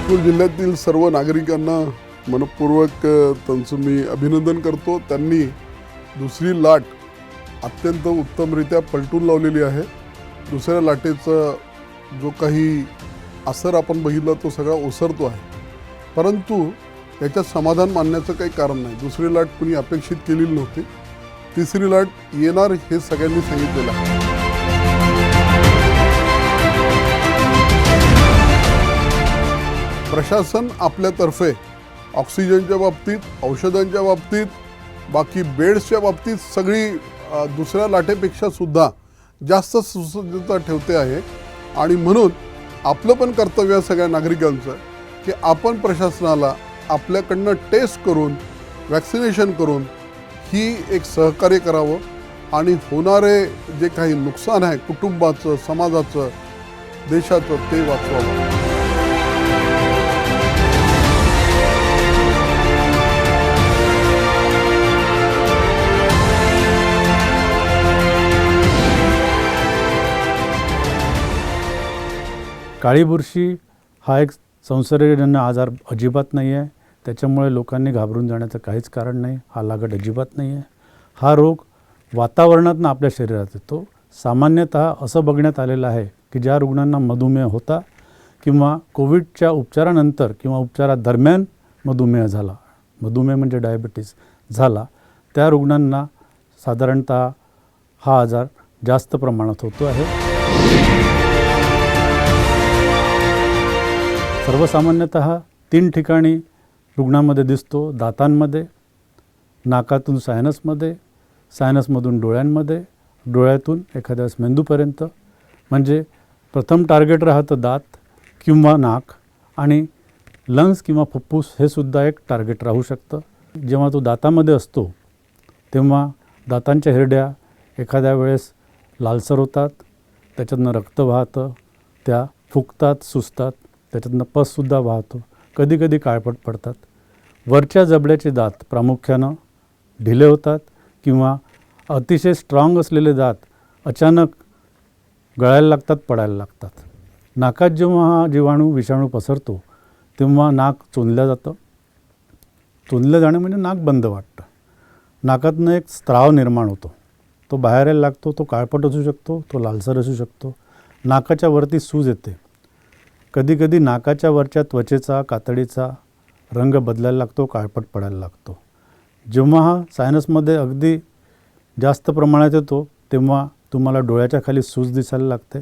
लातूर जिल्ह्यातील सर्व नागरिकांना मनपूर्वक त्यांचं मी अभिनंदन करतो। त्यांनी दुसरी लाट अत्यंत उत्तमरित्या पलटून लावलेली आहे। दुसऱ्या लाटेचा जो काही असर आपण बघितला तो सगळा ओसरतो आहे, परंतु याच्यात समाधान मानण्याचं काही कारण नाही। दुसरी लाट कुणी अपेक्षित केलेली नव्हती, तिसरी लाट येणार हे सगळ्यांनी सांगितलेलं आहे। प्रशासन आपल्यातर्फे ऑक्सिजनच्या बाबतीत, औषधांच्या बाबतीत, बाकी बेड्सच्या बाबतीत सगळी दुसऱ्या लाटेपेक्षा सुद्धा जास्त सुसज्जता ठेवते आहे। आणि म्हणून आपलं पण कर्तव्य आहे सगळ्या नागरिकांचं की आपण प्रशासनाला आपल्याकडनं टेस्ट करून, वॅक्सिनेशन करून ही एक सहकार्य करावं आणि होणारे जे काही नुकसान आहे कुटुंबाचं, समाजाचं, देशाचं ते वाचवावं। काळी बुरशी हा एक संसर्गजन्य आजार अजिबात नाही आहे, त्याच्यामुळे लोकांनी घाबरून जाण्याचं काहीच कारण नाही। हा लागत अजिबात नाही आहे। हा रोग वातावरणातून आपल्या शरीरात येतो। सामान्यतः असं बघण्यात आलेलं आहे की ज्या रुग्णांना मधुमेह होता किंवा कोविडच्या उपचारानंतर किंवा उपचारादरम्यान मधुमेह झाला, मधुमेह म्हणजे डायबिटीस झाला, त्या रुग्णांना साधारणतः हा आजार जास्त प्रमाणात होतो आहे। सर्वसामान्यतः 3 ठिकाणी रुग्णांमध्ये दिसतो। दातांमध्ये, नाकातून सायनसमध्ये, सायनसमधून डोळ्यांमध्ये, डोळ्यातून एखाद्यास मेंदूपर्यंत। म्हणजे प्रथम टार्गेट राहतं दात किंवा नाक, आणि लंग्स किंवा फुफ्फुस हे सुद्धा एक टार्गेट राहू शकतं। जेव्हा तो दातामध्ये असतो तेव्हा दातांच्या हिरड्या एखाद्या वेळेस लालसर होतात, त्याच्यातनं रक्त वाहतं, त्या फुगतात, सुजतात, त्याच्यातनं पससुद्धा वाहतो, कधीकधी काळपट पडतात। वरच्या जबड्याचे दात प्रामुख्यानं ढिले होतात किंवा अतिशय स्ट्रॉंग असलेले दात अचानक गळायला लागतात, पडायला लागतात। नाकात जेव्हा हा जीवाणू विषाणू पसरतो तेव्हा नाक चोंदलं जातं। चोंदलं जाणं म्हणजे नाक बंद वाटतं। नाकातनं एक स्त्राव निर्माण होतो, तो बाहेर यायला लागतो। तो काळपट असू शकतो, तो लालसर असू शकतो। नाकाच्या वरती सूज येते। कधीकधी नाकाच्या वरच्या त्वचेचा, कातडीचा रंग बदलायला लागतो, काळपट पडायला लागतो। जेव्हा हा सायनसमध्ये अगदी जास्त प्रमाणात येतो तेव्हा तुम्हाला डोळ्याच्या खाली सूज दिसायला लागते।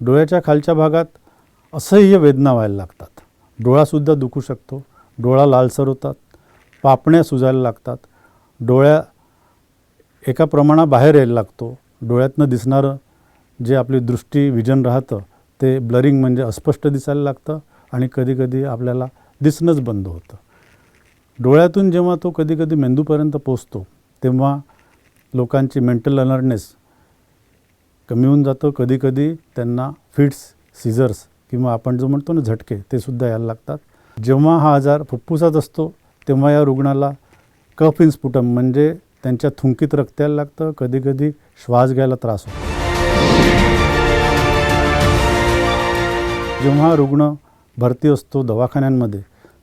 डोळ्याच्या खालच्या भागात असह्य वेदना व्हायला लागतात। डोळासुद्धा दुखू शकतो, डोळा लालसर होतात, पापण्या सुजायला लागतात, डोळ्या एका प्रमाणाबाहेर यायला लागतो। डोळ्यातनं दिसणारं जे आपली दृष्टी विजन राहतं ते ब्लरिंग म्हणजे अस्पष्ट दिसायला लागतं, आणि कधीकधी आपल्याला दिसणंच बंद होतं। डोळ्यातून जेव्हा तो कधीकधी मेंदूपर्यंत पोचतो तेव्हा लोकांची मेंटल अलर्टनेस कमी होऊन जातं। कधीकधी त्यांना फिट्स, सीझर्स किंवा आपण जो म्हणतो ना झटके, ते सुद्धा यायला लागतात। जेव्हा हा आजार फुफ्फुसात असतो तेव्हा या रुग्णाला कफ इन स्पुटम म्हणजे त्यांच्या थुंकीत रक्त यायला लागतं, कधीकधी श्वास घ्यायला त्रास होतो। जेव्हा रुग्ण भरती असतो दवाखान्यांमध्ये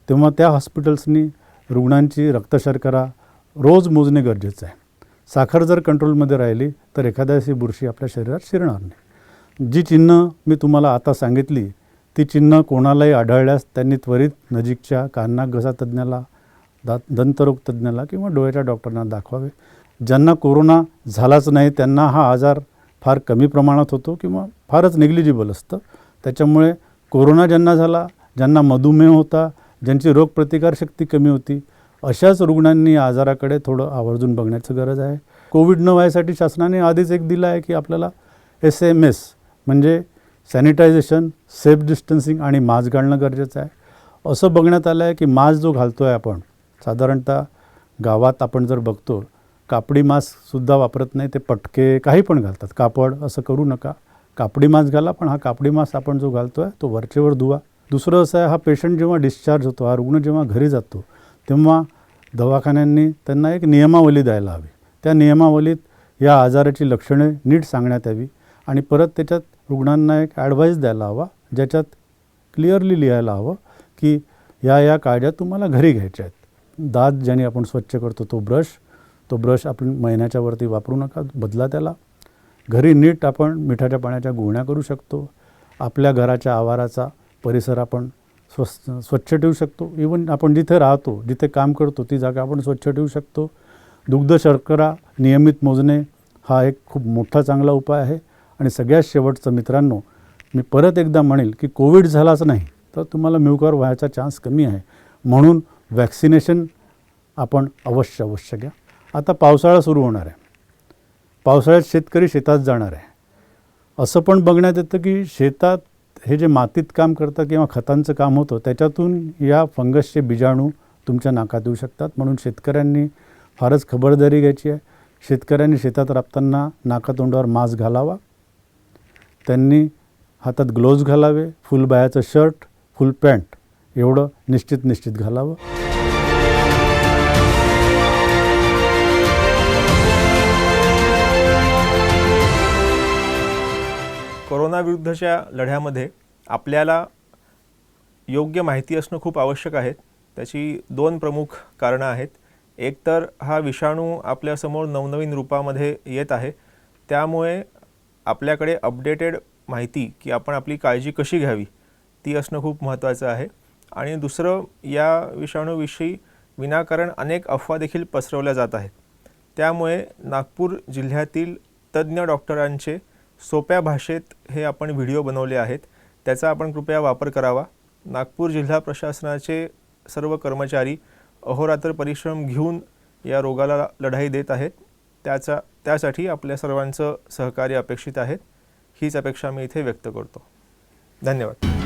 तेव्हा त्या हॉस्पिटल्सनी रुग्णांची रक्तशर्करा रोज मोजणे गरजेचं आहे। साखर जर कंट्रोलमध्ये राहिली तर एखाद्याची बुरशी आपल्या शरीरात शिरणार नाही। जी चिन्ह मी तुम्हाला आता सांगितली ती चिन्ह कोणालाही आढळल्यास त्यांनी त्वरित नजीकच्या कान नाक घसा तज्ज्ञाला, दंतरोग तज्ज्ञाला किंवा डोळ्याच्या डॉक्टरांना दाखवावे। ज्यांना कोरोना झालाच नाही त्यांना हा आजार फार कमी प्रमाणात होतो किंवा फारच निग्लिजिबल असतं। त्याच्यामुळे कोरोना ज्यांना झाला, ज्यांना मधुमेह होता, ज्यांची रोगप्रतिकारशक्ती कमी होती, अशाच रुग्णांनी आजाराकडे थोडं आवर्जून बघण्याची गरज आहे। कोविड न व्हायसाठी शासनाने आधीच एक दिलं आहे की आपल्याला SMS म्हणजे सॅनिटायझेशन, सेफ डिस्टन्सिंग आणि मास्क घालणं गरजेचं आहे। असं बघण्यात आलं आहे की मास्क जो घालतो आहे आपण, साधारणतः गावात आपण जर बघतो कापडी मास्कसुद्धा वापरत नाही, ते पटके काही पण घालतात, कापड, असं करू नका। कापडी मास्क घाला, पण हा कापडी मास्क आपण जो घालतो आहे तो वरचेवर धुवा। दुसरं असं आहे, हा पेशंट जेव्हा डिस्चार्ज होतो, हा रुग्ण जेव्हा घरी जातो तेव्हा दवाखान्यांनी त्यांना एक नियमावली द्यायला हवी। त्या नियमावलीत या आजाराची लक्षणे नीट सांगण्यात यावी आणि परत त्याच्यात रुग्णांना एक ॲडवाईस द्यायला हवा, ज्याच्यात क्लिअरली लिहायला हवं की या काळज्या तुम्हाला घरी घ्यायच्या आहेत. दात ज्याने आपण स्वच्छ करतो तो ब्रश आपण महिन्याच्या वरती वापरू नका, बदला त्याला. घरी नीट आपण मिठाच्या पाण्याच्या गुळण्या करू शकतो. आपल्या घराच्या आवाराचा परिसर आपण स्वच्छ ठेवू शकतो. इवन आपण जिथे राहतो, जिथे काम करतो ती जागा आपण स्वच्छ ठेवू शकतो. दुग्ध शर्करा नियमित मोजणे हा एक खूप मोठा चांगला उपाय आहे. आणि सगळ्यात शेवटचं मित्रांनो, मी परत एकदा म्हणेल की कोविड झालाच नाही तर तुम्हाला म्युकर व्हायचा चान्स कमी आहे. म्हणून वॅक्सिनेशन आपण अवश्य घ्या. आता पावसाळा सुरू होणार आहे. पावसाळ्यात शेतकरी शेतात जाणार आहे. असं पण बघण्यात येतं की शेतात हे जे मातीत काम करतं किंवा खतांचं काम होतं त्याच्यातून या फंगसचे बीजाणू तुमच्या नाकात येऊ शकतात. म्हणून शेतकऱ्यांनी फारच खबरदारी घ्यायची आहे. शेतकऱ्यांनी शेतात राबताना नाकातोंडावर मास्क घालावा. त्यांनी हातात ग्लोव्ज घालावे. फुल बाह्याचं शर्ट, फुल पॅन्ट एवढं निश्चित घालावं. कोरोनाविरुद्धच्या लढ्यामध्ये आपल्याला योग्य माहिती असणं खूप आवश्यक आहे. त्याची 2 प्रमुख कारणं आहेत. एक तर हा विषाणू आपल्यासमोर नवनवीन रूपामध्ये येत आहे, त्यामुळे आपल्याकडे अपडेटेड माहिती की आपण आपली काळजी कशी घ्यावी ती असणं खूप महत्त्वाचं आहे. आणि दुसरं, या विषाणूविषयी विनाकारण अनेक अफवा देखील पसरवल्या जात आहेत. त्यामुळे नागपूर जिल्ह्यातील तज्ज्ञ डॉक्टरांचे सोप्या भाषेत हे आपण व्हिडिओ बनवले आहेत. त्याचा आपण कृपया वापर करावा. नागपूर जिल्हा प्रशासनाचे सर्व कर्मचारी अहोरात्र परिश्रम घेऊन या रोगाला लढाई देत आहेत. त्यासाठी आपल्या सर्वांचं सहकार्य अपेक्षित आहे. हीच अपेक्षा मी इथे व्यक्त करतो. धन्यवाद.